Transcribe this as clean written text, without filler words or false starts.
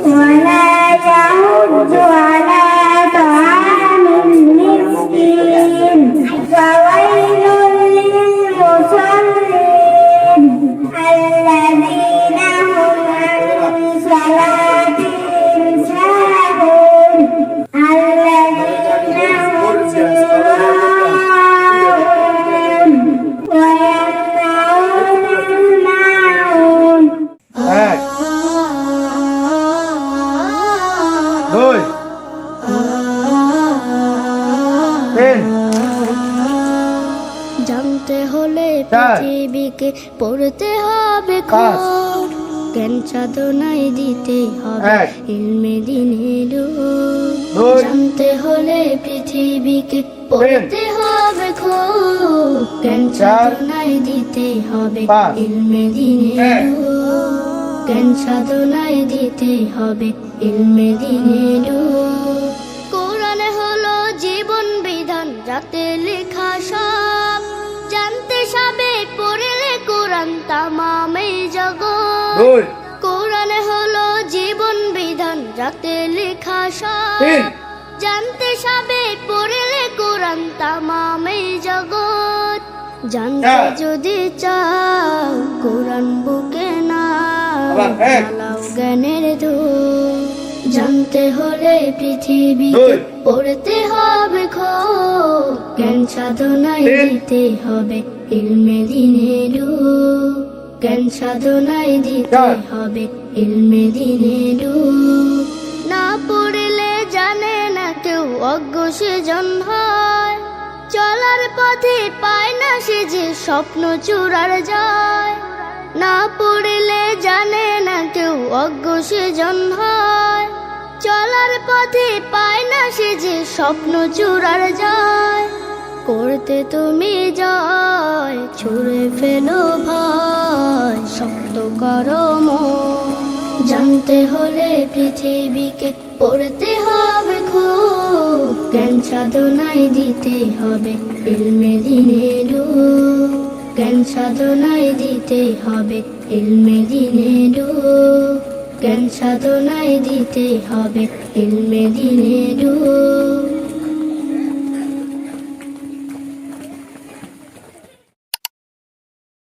ولا يحض على طعام المسكين فويل للمصلين الذين هم عن صلاتهم ساهون الذين هم يراءون ويمنعون الماعون দুই তিন জানতে হলে চার পৃথিবীকে পড়তে হবে পাঁচ খোঁজ জ্ঞান সাধনায় দিতে হবে এক ইলমে দিনের রূপ। দুই জানতে হলে পৃথিবীকে পড়তে হবে খোঁজ জ্ঞান চার সাধনায় দিতে হবে পাঁচ ইলমে দিনের এক রূপ। জ্ঞান সাধনায় দিতে হবে ইলমে দিনের রূপ। কোরআনে হলো জীবন বিধান যাতে লেখা সব জানতে সবে পড়লে কোরআন তামামে জগৎ। দুই কোরআনে হলো জীবন বিধান যাতে লেখা সব তিন জানতে সবে পড়লে কোরআন তামামে জগৎ। জানতে চার যদি চাও কোরআন বুকে না আবার এক জ্বালাও জ্ঞানের ধূপ। জানতে হলে পৃথিবীতে দুই পড়তে হবে খোঁজ জ্ঞান সাধনায় তিন দিতে হবে ইলমে দিনের রূপ। জ্ঞান সাধনায় দিতে চার হবে ইলমে দিনের রূপ। না পড়লে জানে না কেউ অজ্ঞ সেজন হয় চলার পথে পায় না সে যে স্বপ্ন চূড়ার যায়। না পড়লে জানে না কেউ অজ্ঞ সেজন হয় চলার পথে পায় না সে যে স্বপ্ন চূড়ার যায়। করতে তুমি জয় ছুড়ে ফেলো ভয় শক্ত করো মন। জানতে হলে পৃথিবীকে পড়তে হবে খুব জ্ঞান সাধনায় দিতে হবে ইলমে দিনের রূপ। জ্ঞান সাধনায় দিতে হবে ইলমে দিনের রূপ। জ্ঞান সাধনায় দিতে হবে ইলমে দিনের রূপ।